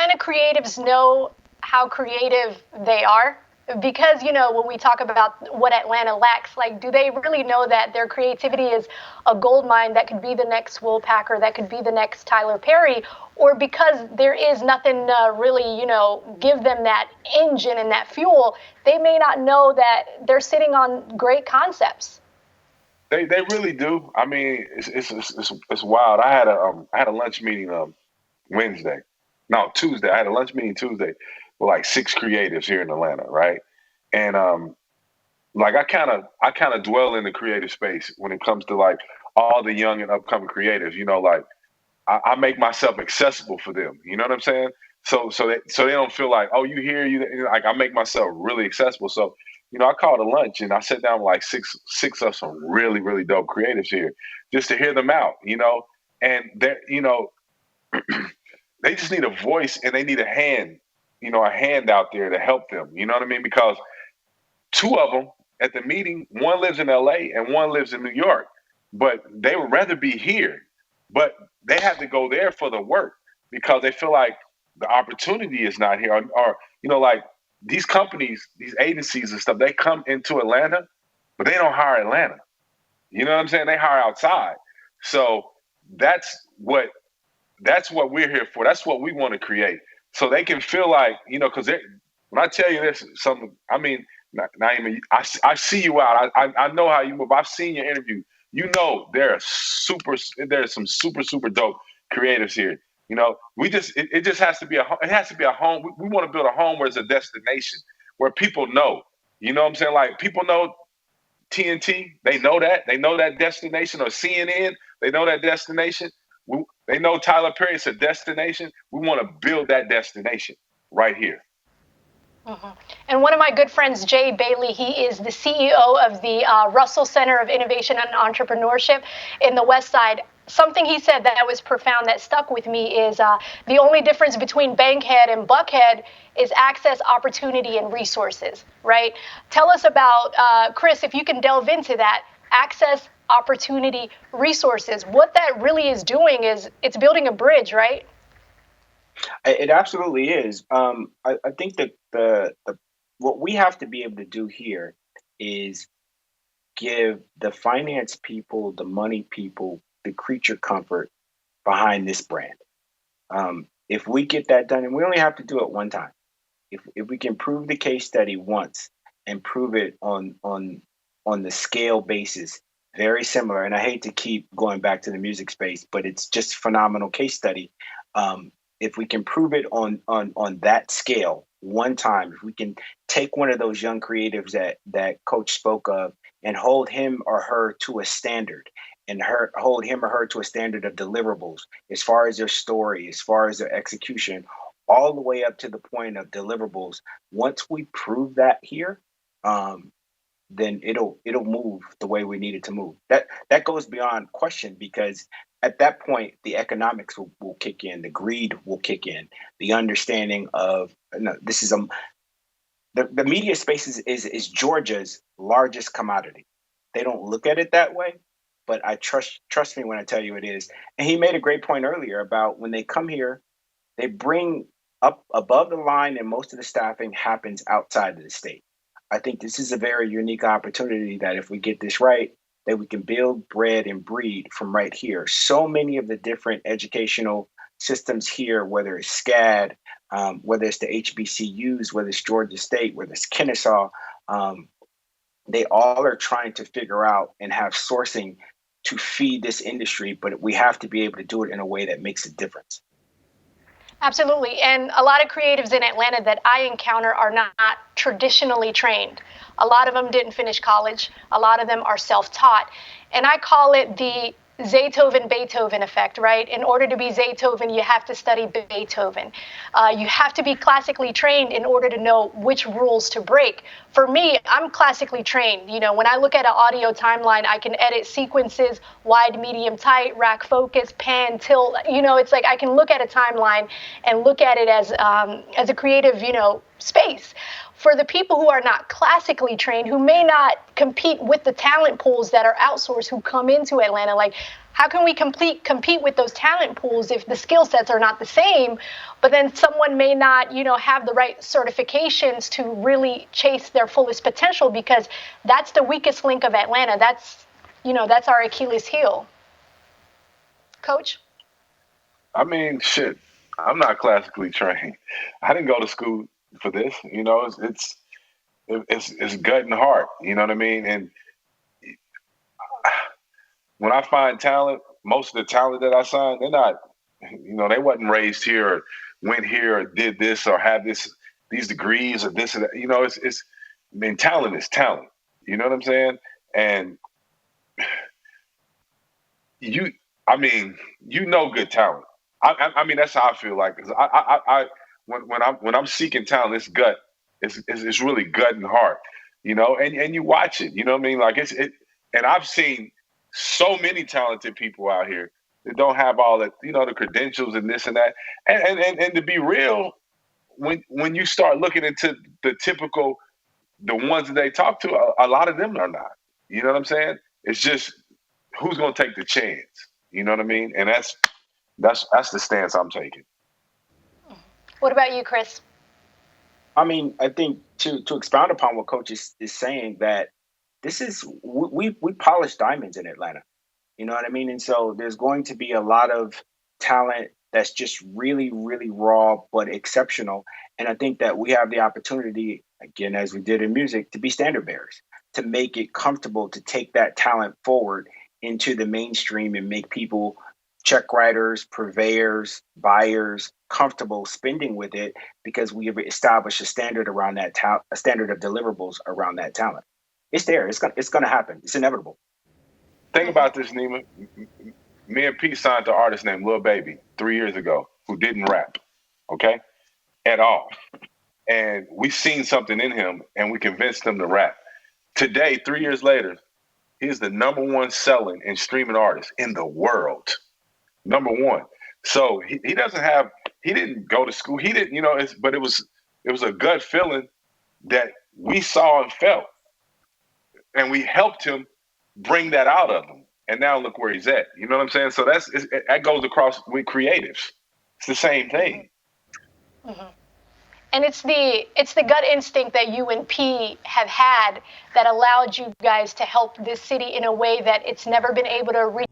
Atlanta creatives know how creative they are? Because, when we talk about what Atlanta lacks, like, do they really know that their creativity is a gold mine that could be the next Will Packer, that could be the next Tyler Perry? Or because there is nothing really, give them that engine and that fuel, they may not know that they're sitting on great concepts. They really do. I mean, it's wild. I had a lunch meeting Wednesday, no Tuesday. I had a lunch meeting Tuesday with like 6 creatives here in Atlanta, right? And like I kind of dwell in the creative space when it comes to like all the young and upcoming creatives. Like I make myself accessible for them. You know what I'm saying? So they don't feel like, oh, you here, like I make myself really accessible. So I called a lunch and I sat down with like six of some really really dope creatives here just to hear them out. And they just need a voice and they need a hand, a hand out there to help them. You know what I mean? Because two of them at the meeting, one lives in LA and one lives in New York, but they would rather be here. But they have to go there for the work because they feel like the opportunity is not here. Or like these companies, these agencies and stuff, they come into Atlanta, but they don't hire Atlanta. You know what I'm saying? They hire outside. So that's what we're here for. That's what we want to create. So they can feel like, because when I tell you this, something, I mean, Naima, I see you out. I know how you move. I've seen your interview. There's some super dope creatives here. It just has to be it has to be a home. We want to build a home where it's a destination where people know. You know what I'm saying? Like people know TNT. They know that destination, or CNN. They know that destination. They know Tyler Perry. It's a destination. We want to build that destination right here. Mm-hmm. And one of my good friends, Jay Bailey, he is the CEO of the Russell Center of Innovation and Entrepreneurship in the West Side. Something he said that was profound that stuck with me is the only difference between Bankhead and Buckhead is access, opportunity, and resources, right? Tell us about, Chris, if you can delve into that, access, opportunity, resources. What that really is doing is it's building a bridge, right? It absolutely is. I think that the what we have to be able to do here is give the finance people, the money people, the creature comfort behind this brand. If we get that done, and we only have to do it one time, if we can prove the case study once and prove it on the scale basis, very similar. And I hate to keep going back to the music space, but it's just a phenomenal case study. If we can prove it on that scale one time, if we can take one of those young creatives that Coach spoke of and hold him or her to a standard, and hold him or her to a standard of deliverables as far as their story, as far as their execution, all the way up to the point of deliverables. Once we prove that here, then it'll move the way we need it to move. That goes beyond question, because at that point the economics will kick in, the greed will kick in, the understanding of this is the media space is Georgia's largest commodity. They don't look at it that way, but I trust me when I tell you it is. And he made a great point earlier about when they come here, they bring up above the line, and most of the staffing happens outside of the state. I think this is a very unique opportunity that if we get this right, that we can build, bred, and breed from right here. So many of the different educational systems here, whether it's SCAD, whether it's the HBCUs, whether it's Georgia State, whether it's Kennesaw, they all are trying to figure out and have sourcing to feed this industry, but we have to be able to do it in a way that makes a difference. Absolutely. And a lot of creatives in Atlanta that I encounter are not traditionally trained. A lot of them didn't finish college. A lot of them are self-taught. And I call it the Zaytoven-Beethoven effect, right? In order to be Zaytoven, you have to study Beethoven. You have to be classically trained in order to know which rules to break. For me, I'm classically trained. When I look at an audio timeline, I can edit sequences, wide, medium, tight, rack focus, pan, tilt. It's like I can look at a timeline and look at it as a creative, space. For the people who are not classically trained, who may not compete with the talent pools that are outsourced, who come into Atlanta, like, How can we compete with those talent pools if the skill sets are not the same, but then someone may not, have the right certifications to really chase their fullest potential, because that's the weakest link of Atlanta. That's our Achilles heel. Coach? I mean, shit. I'm not classically trained. I didn't go to school for this. It's gut and heart. You know what I mean? And when I find talent, most of the talent that I sign, they're not. They wasn't raised here, or went here, or did this, or have these degrees, or this or that. I mean, talent is talent. You know what I'm saying? And I mean, good talent. I mean, that's how I feel like. 'Cause when I'm seeking talent, it's gut. It's really gut and heart. And you watch it. You know what I mean? Like and I've seen so many talented people out here that don't have all that, the credentials and this and that. And to be real, when you start looking into the ones that they talk to, a lot of them are not. You know what I'm saying? It's just who's going to take the chance. You know what I mean? And that's the stance I'm taking. What about you, Chris? I mean, I think to expound upon what Coach is saying, that this is we polish diamonds in Atlanta. You know what I mean? And so there's going to be a lot of talent that's just really, really raw but exceptional. And I think that we have the opportunity, again, as we did in music, to be standard bearers, to make it comfortable to take that talent forward into the mainstream and make people, check writers, purveyors, buyers, comfortable spending with it, because we have established a standard around that talent, a standard of deliverables around that talent. It's there. It's gonna happen. It's inevitable. Think about this, Nima. Me and Pete signed an artist named Lil Baby 3 years ago who didn't rap, okay, at all. And we seen something in him, and we convinced him to rap. Today, 3 years later, he's the number one selling and streaming artist in the world. Number one. So he didn't go to school. He didn't, but it was a gut feeling that we saw and felt. And we helped him bring that out of him. And now look where he's at. You know what I'm saying? So that goes across with creatives. It's the same thing. Mm-hmm. And it's the gut instinct that you and P have had that allowed you guys to help this city in a way that it's never been able to reach.